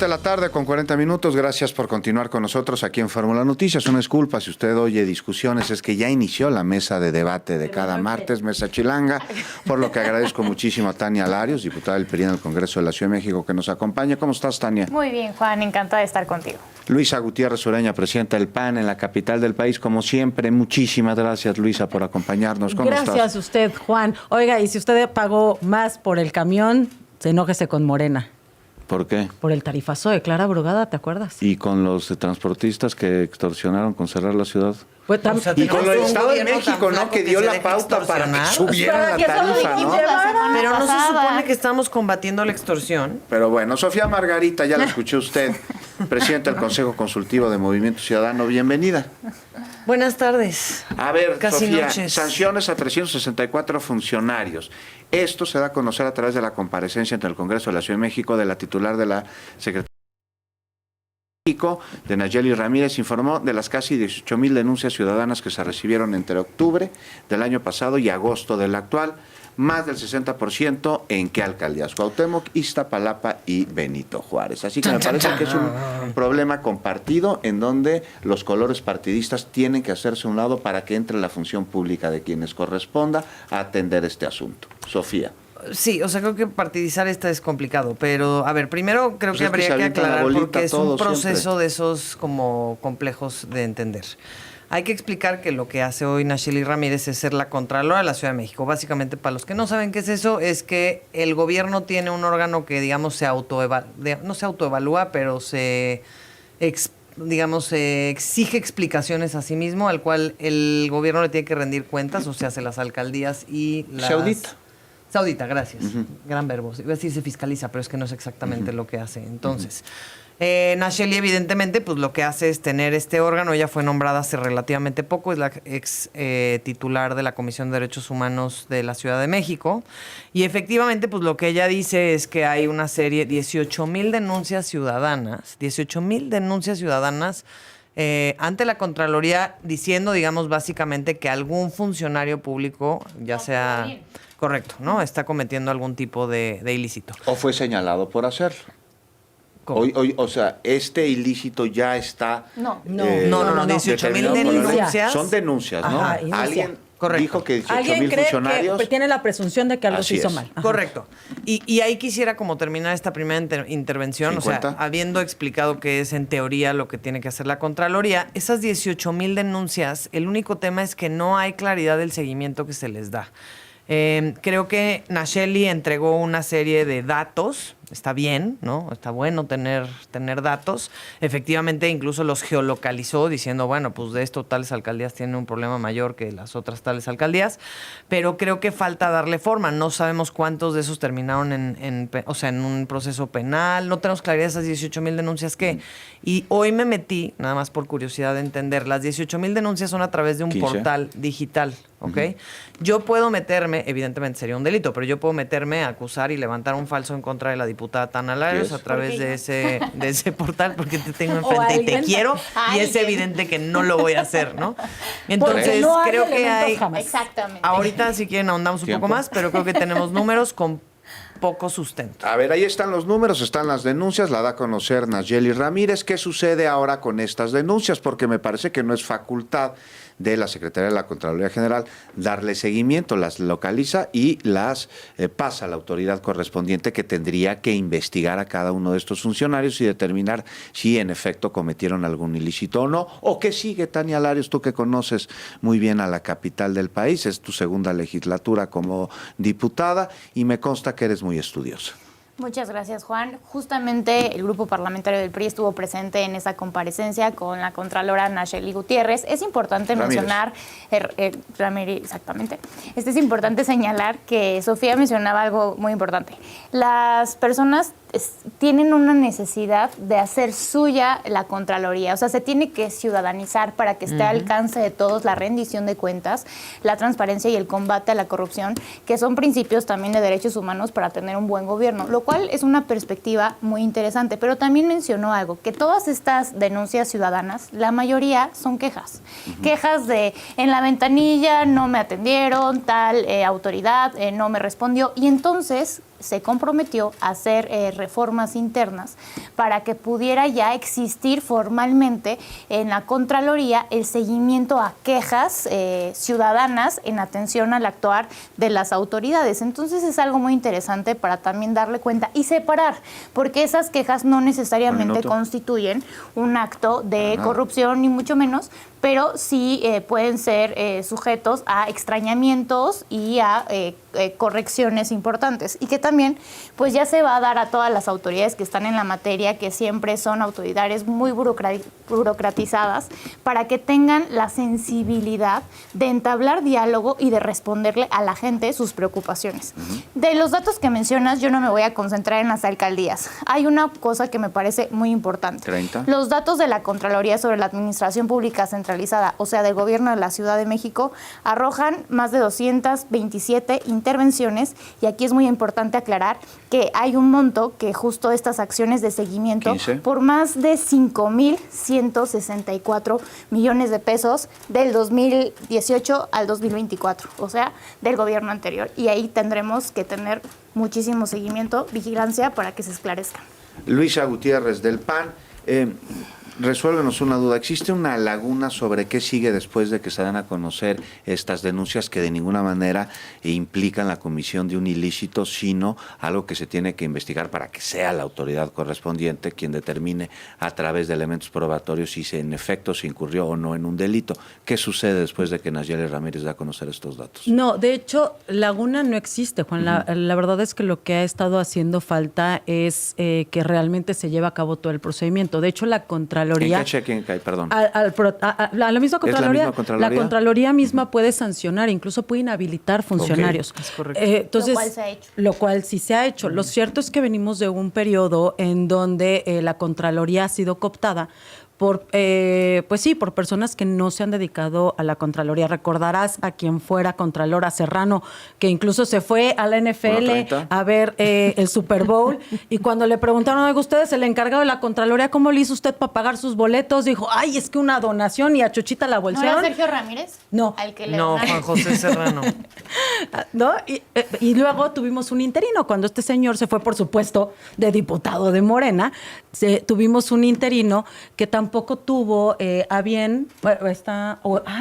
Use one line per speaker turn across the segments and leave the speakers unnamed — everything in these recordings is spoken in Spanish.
De la tarde con 40 minutos, gracias por continuar con nosotros aquí en Fórmula Noticias. Una disculpa si usted oye discusiones, es que ya inició la mesa de debate de cada martes, mesa chilanga, por lo que agradezco muchísimo a Tania Larios, diputada del PRI en el Congreso de la Ciudad de México, que nos acompaña. ¿Cómo estás, Tania?
Muy bien, Juan, encantada de estar contigo.
Luisa Gutiérrez Ureña, presidenta del PAN en la capital del país, como siempre. Muchísimas gracias, Luisa, por acompañarnos. ¿Cómo estás?
Gracias a usted, Juan. Oiga, y si usted pagó más por el camión, enójese con Morena.
¿Por qué?
Por el tarifazo de Clara Brugada, ¿te acuerdas?
Y con los transportistas que extorsionaron con cerrar la ciudad.
Pues
y con el Estado de México, ¿no? Que dio la pauta para que subiera la tarifa, ¿no?
Pero no se supone que estamos combatiendo la extorsión.
Pero bueno, Sofía Margarita, ya la escuchó usted, presidenta del Consejo Consultivo de Movimiento Ciudadano, bienvenida.
Buenas tardes.
A ver,
Casi
Sofía,
noches.
sanciones a 364 funcionarios. Esto se da a conocer a través de la comparecencia ante el Congreso de la Ciudad de México de la titular de la Secretaría de México, de Nayeli Ramírez, informó de las casi 18,000 denuncias ciudadanas que se recibieron entre octubre del año pasado y agosto del actual. Más del 60% en qué alcaldías: Cuauhtémoc, Iztapalapa y Benito Juárez. Así que me parece que es un problema compartido en donde los colores partidistas tienen que hacerse a un lado para que entre la función pública de quienes corresponda a atender este asunto. Sofía.
Sí, o sea, creo que partidizar esta es complicado, pero a ver, primero creo
Pues
que
es que se
habría que
avientan la
aclarar
bolita
porque es un
todos
proceso
siempre.
de esos como complejos de entender. Hay que explicar que lo que hace hoy Nayeli Ramírez es ser la Contralora de la Ciudad de México. Básicamente, para los que no saben qué es eso, es que el gobierno tiene un órgano que, digamos, no se autoevalúa, pero se exige explicaciones a sí mismo, al cual el gobierno le tiene que rendir cuentas, o sea, se las alcaldías y las... Se audita, gracias. Gran verbo. Iba a decir se fiscaliza, pero es que no es exactamente lo que hace. Entonces, Nayeli, evidentemente, pues lo que hace es tener este órgano. Ella fue nombrada hace relativamente poco, es la ex titular de la Comisión de Derechos Humanos de la Ciudad de México. Y efectivamente, pues lo que ella dice es que hay una serie, 18,000 denuncias ciudadanas, ante la Contraloría, diciendo, digamos, básicamente que algún funcionario público, ya sea... Correcto, ¿no? Está cometiendo algún tipo de ilícito.
O fue señalado por hacerlo. O sea, este ilícito ya está...
No, 18,000 denuncias.
Son denuncias, ¿no?
Ajá,
Alguien
Correcto.
dijo que 18,000
Alguien cree
funcionarios...
que tiene la presunción de que algo
Así
se hizo
es.
mal. Ajá.
Correcto. Y ahí quisiera como terminar esta primera intervención,
50.
o sea, habiendo explicado que es en teoría lo que tiene que hacer la Contraloría, esas 18,000 denuncias, el único tema es que no hay claridad del seguimiento que se les da. Creo que Nayeli entregó una serie de datos, está bien, ¿no? Está bueno tener datos. Efectivamente, incluso los geolocalizó diciendo, bueno, pues de esto tales alcaldías tienen un problema mayor que las otras tales alcaldías, pero creo que falta darle forma. No sabemos cuántos de esos terminaron en un proceso penal, no tenemos claridad de esas 18,000 denuncias que... Y hoy me metí, nada más por curiosidad de entender, las 18,000 denuncias son a través de un
15.
portal digital, ¿ok? Yo puedo meterme, evidentemente sería un delito, pero yo puedo meterme a acusar y levantar un falso en contra de la diputada Tania Larios a través de ese portal, porque te tengo enfrente y te quiero, y es evidente que no lo voy a hacer, ¿no? Entonces,
no hay
creo que
elementos
hay...
jamás.
Exactamente.
Ahorita, si quieren, ahondamos un poco más, pero creo que tenemos números con poco sustento.
A ver, ahí están los números, están las denuncias, la da a conocer Nayeli Ramírez. ¿Qué sucede ahora con estas denuncias? Porque me parece que no es facultad de la Secretaría de la Contraloría General darle seguimiento, las localiza y las pasa a la autoridad correspondiente, que tendría que investigar a cada uno de estos funcionarios y determinar si en efecto cometieron algún ilícito o no. ¿O qué sigue, Tania Larios? Tú que conoces muy bien a la capital del país, es tu segunda legislatura como diputada y me consta que eres muy estudiosa.
Muchas gracias, Juan. Justamente el grupo parlamentario del PRI estuvo presente en esa comparecencia con la Contralora Nayeli Gutiérrez. Es importante mencionar, Ramírez, exactamente. Es importante señalar que Sofía mencionaba algo muy importante. Las personas tienen una necesidad de hacer suya la Contraloría, o sea, se tiene que ciudadanizar para que esté al alcance de todos la rendición de cuentas, la transparencia y el combate a la corrupción, que son principios también de derechos humanos para tener un buen gobierno, lo cual es una perspectiva muy interesante. Pero también mencionó algo, que todas estas denuncias ciudadanas, la mayoría son quejas. Quejas de, en la ventanilla no me atendieron, tal autoridad no me respondió, y entonces se comprometió a hacer reformas internas para que pudiera ya existir formalmente en la Contraloría el seguimiento a quejas ciudadanas en atención al actuar de las autoridades. Entonces es algo muy interesante para también darle cuenta y separar, porque esas quejas no necesariamente constituyen un acto de corrupción, ni mucho menos, pero sí pueden ser sujetos a extrañamientos y a correcciones importantes. Y que también pues ya se va a dar a todas las autoridades que están en la materia, que siempre son autoridades muy burocratizadas, para que tengan la sensibilidad de entablar diálogo y de responderle a la gente sus preocupaciones. De los datos que mencionas, yo no me voy a concentrar en las alcaldías. Hay una cosa que me parece muy importante.
30.
Los datos de la Contraloría sobre la Administración Pública Centralizada, o sea, del Gobierno de la Ciudad de México, arrojan más de 227 intervenciones, y aquí es muy importante aclarar que hay un monto que justo estas acciones de seguimiento
15.
por más de 5,164 millones de pesos del 2018 al 2024, o sea, del gobierno anterior. Y ahí tendremos que tener muchísimo seguimiento, vigilancia para que se esclarezca.
Luisa Gutiérrez del PAN, resuélvenos una duda. ¿Existe una laguna sobre qué sigue después de que se dan a conocer estas denuncias que de ninguna manera implican la comisión de un ilícito, sino algo que se tiene que investigar para que sea la autoridad correspondiente quien determine a través de elementos probatorios si en efecto se incurrió o no en un delito? ¿Qué sucede después de que Nayeli Ramírez da a conocer estos datos?
No, de hecho, laguna no existe, Juan. La verdad es que lo que ha estado haciendo falta es que realmente se lleve a cabo todo el procedimiento. De hecho, la Contraloría...
¿En qué cheque cae? Perdón.
A la misma Contraloría.
¿Es la misma Contraloría?
La Contraloría misma puede sancionar, incluso puede inhabilitar funcionarios.
Es correcto.
Entonces,
Lo cual se ha hecho.
Lo cual sí se ha hecho. Lo cierto es que venimos de un periodo en donde la Contraloría ha sido cooptada por por personas que no se han dedicado a la Contraloría. Recordarás a quien fuera Contralora Serrano, que incluso se fue a la NFL a ver el Super Bowl, y cuando le preguntaron, oiga, usted es el encargado de la Contraloría, ¿cómo le hizo usted para pagar sus boletos? Dijo, ay, es que una donación, y a Chuchita la
¿No
bolsearon.
era Sergio Ramírez?
No.
Al que le
No,
donaron.
Juan José Serrano.
¿No? Y luego tuvimos un interino. Cuando este señor se fue, por supuesto, de diputado de Morena, tuvimos un interino que tampoco tuvo a bien,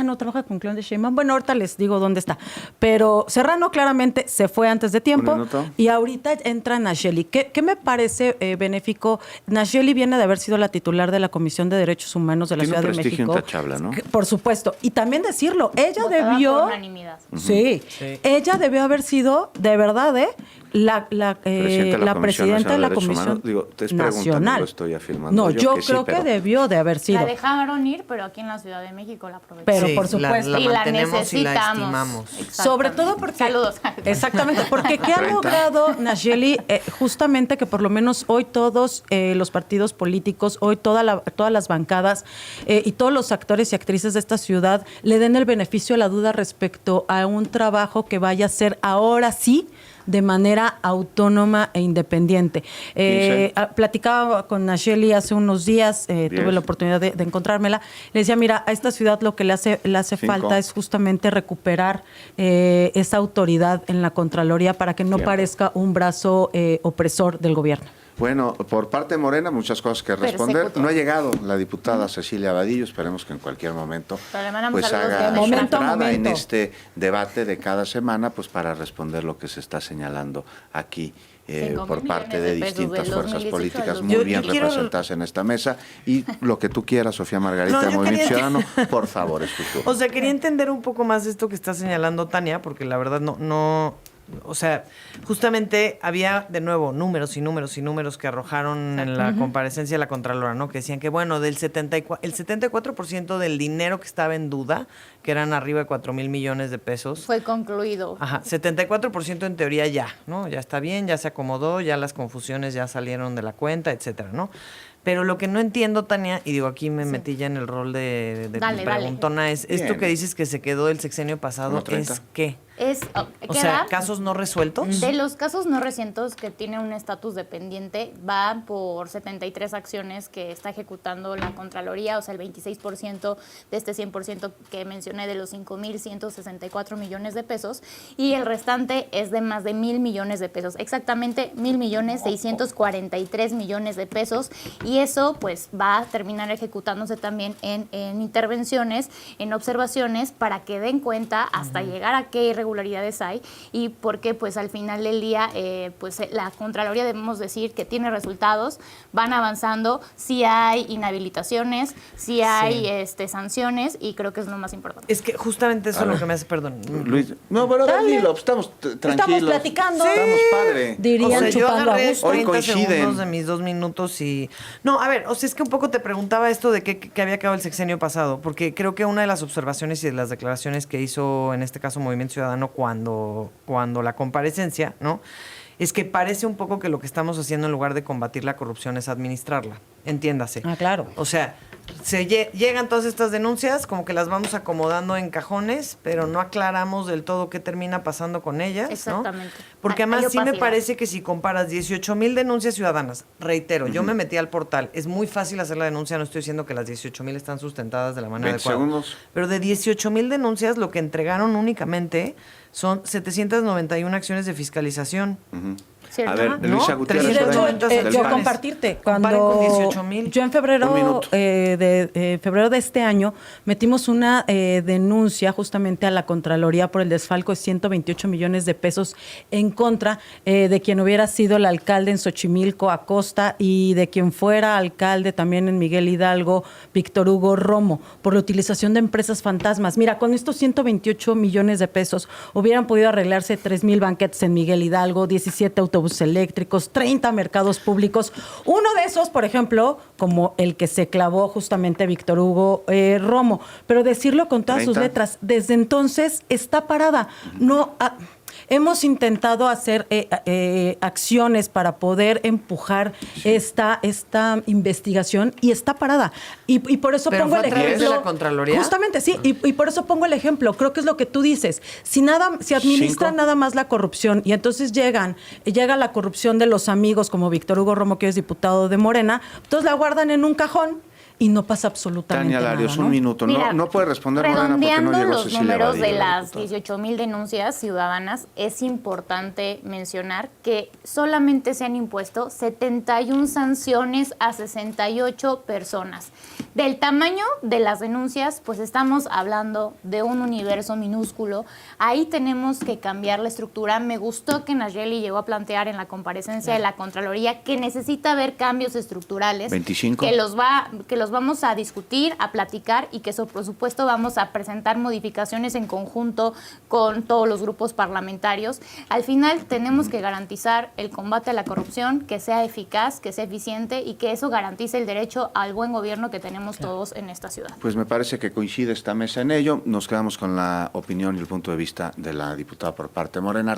no trabaja con Claudia Sheinbaum. Bueno, ahorita les digo dónde está. Pero Serrano claramente se fue antes de tiempo y ahorita entra Nayeli. ¿Qué me parece benéfico? Nayeli viene de haber sido la titular de la Comisión de Derechos Humanos de la Ciudad de México.
Tiene un prestigio intachable, ¿no?
Por supuesto. Y también decirlo, ella
Votada
debió...
por unanimidad.
Sí, ella debió haber sido, de verdad, la presidenta de la Comisión Nacional.
Lo estoy afirmando.
No, yo creo que debió de haber sido.
La dejaron ir, pero aquí en la Ciudad de México la aprovechó.
Pero
Sí,
por supuesto.
la
y la
mantenemos
necesitamos.
y la estimamos.
Sobre todo porque...
Saludos.
Exactamente, porque ¿qué ha logrado Nayeli? Justamente que por lo menos hoy todos los partidos políticos, hoy todas las bancadas y todos los actores y actrices de esta ciudad le den el beneficio de la duda respecto a un trabajo que vaya a ser ahora sí de manera autónoma e independiente. Platicaba con Nayeli hace unos días, tuve la oportunidad de encontrármela. Le decía, mira, a esta ciudad lo que le hace falta es justamente recuperar esa autoridad en la Contraloría para que no parezca un brazo opresor del gobierno.
Bueno, por parte de Morena, muchas cosas que responder. No ha llegado la diputada Cecilia Vadillo, esperemos que en cualquier momento pues haga su entrada en este debate de cada semana, pues para responder lo que se está señalando aquí por parte de distintas fuerzas políticas muy bien representadas en esta mesa. Y lo que tú quieras, Sofía Margarita, de Movimiento Ciudadano, por favor, es tu turno.
O sea, quería entender un poco más de esto que está señalando Tania, porque la verdad no... O sea, justamente había de nuevo números y números y números que arrojaron en la comparecencia de la Contralora, ¿no? Que decían que, bueno, el 74% del dinero que estaba en duda, que eran arriba de 4,000 millones de pesos.
Fue concluido.
Ajá, 74% en teoría ya, ¿no? Ya está bien, ya se acomodó, ya las confusiones ya salieron de la cuenta, etcétera, ¿no? Pero lo que no entiendo, Tania, y digo, aquí me metí ya en el rol de
Dale,
preguntona, es esto
Bien.
que dices que se quedó del sexenio pasado,
Como 30.
¿es qué?
O
sea, ¿casos no resueltos?
De los casos no recientes que tiene un estatus dependiente, va por 73 acciones que está ejecutando la Contraloría, o sea, el 26% de este 100% que mencioné de los 5,164 millones de pesos, y el restante es de más de 1,000 millones de pesos, exactamente 1,643 millones de pesos, y eso pues va a terminar ejecutándose también en intervenciones, en observaciones, para que den cuenta hasta llegar a qué irregularidades hay y porque pues al final del día pues la Contraloría, debemos decir que tiene resultados, van avanzando, sí hay inhabilitaciones, sí hay sanciones, y creo que es lo más importante.
Es que justamente eso es lo que me hace, perdón.
Luis, no, pero dilo, estamos tranquilos.
Estamos platicando.
Estamos padre.
Dirían
O sea, yo
chupando a
agarré
gusto.
Hoy
30
coinciden.
segundos de mis 2 minutos y... No, a ver, o sea, es que un poco te preguntaba esto de que había quedado el sexenio pasado, porque creo que una de las observaciones y de las declaraciones que hizo, en este caso, Movimiento Ciudadano cuando la comparecencia, ¿no?, es que parece un poco que lo que estamos haciendo en lugar de combatir la corrupción es administrarla. Entiéndase.
Ah, claro.
O sea, llegan todas estas denuncias, como que las vamos acomodando en cajones, pero no aclaramos del todo qué termina pasando con ellas, ¿no?
Exactamente.
Porque
Hay
además sí me
opacidad.
parece que si comparas 18,000 denuncias ciudadanas, reitero, yo me metí al portal, es muy fácil hacer la denuncia, no estoy diciendo que las 18,000 están sustentadas de la manera
20
adecuada.
segundos.
Pero de 18,000 denuncias, lo que entregaron únicamente son 791 acciones de fiscalización.
¿Cierto?
A ver,
Ajá.
Luisa
¿No?
Gutiérrez.
Y de hecho,
Del
yo
PAN.
compartirte,
Comparen con
cuando
18,000.
yo en
Un
febrero
minuto.
febrero de este año metimos una denuncia justamente a la Contraloría por el desfalco de 128 millones de pesos en contra de quien hubiera sido el alcalde en Xochimilco, Acosta, y de quien fuera alcalde también en Miguel Hidalgo, Víctor Hugo Romo, por la utilización de empresas fantasmas. Mira, con estos 128 millones de pesos hubieran podido arreglarse 3,000 banquetes en Miguel Hidalgo, 17 autobuses eléctricos, 30 mercados públicos. Uno de esos, por ejemplo, como el que se clavó justamente Víctor Hugo Romo. Pero decirlo con todas sus
30.
letras, desde entonces está parada. No... hemos intentado hacer acciones para poder empujar esta investigación y está parada. Y por eso
¿Pero
pongo
fue
el
a través
ejemplo.
de la Contraloría?
Justamente, sí. Y por eso pongo el ejemplo. Creo que es lo que tú dices. Si administra
5.
nada más la corrupción y entonces llega la corrupción de los amigos como Víctor Hugo Romo, que es diputado de Morena, entonces la guardan en un cajón y no pasa absolutamente
Tania Larios,
nada, ¿no?
un minuto.
Mira,
No puede responder Morena porque no
redondeando
llegó
los
Cecilia
números de
Badillo, la
las
diputada.
18,000 denuncias ciudadanas, es importante mencionar que solamente se han impuesto 71 sanciones a 68 personas. Del tamaño de las denuncias, pues estamos hablando de un universo minúsculo. Ahí tenemos que cambiar la estructura. Me gustó que Nayeli llegó a plantear en la comparecencia de la Contraloría que necesita haber cambios estructurales.
25.
Que los vamos a discutir, a platicar, y que eso, por supuesto, vamos a presentar modificaciones en conjunto con todos los grupos parlamentarios. Al final tenemos que garantizar el combate a la corrupción, que sea eficaz, que sea eficiente y que eso garantice el derecho al buen gobierno que tenemos todos en esta ciudad.
Pues me parece que coincide esta mesa en ello. Nos quedamos con la opinión y el punto de vista de la diputada por parte de Morena.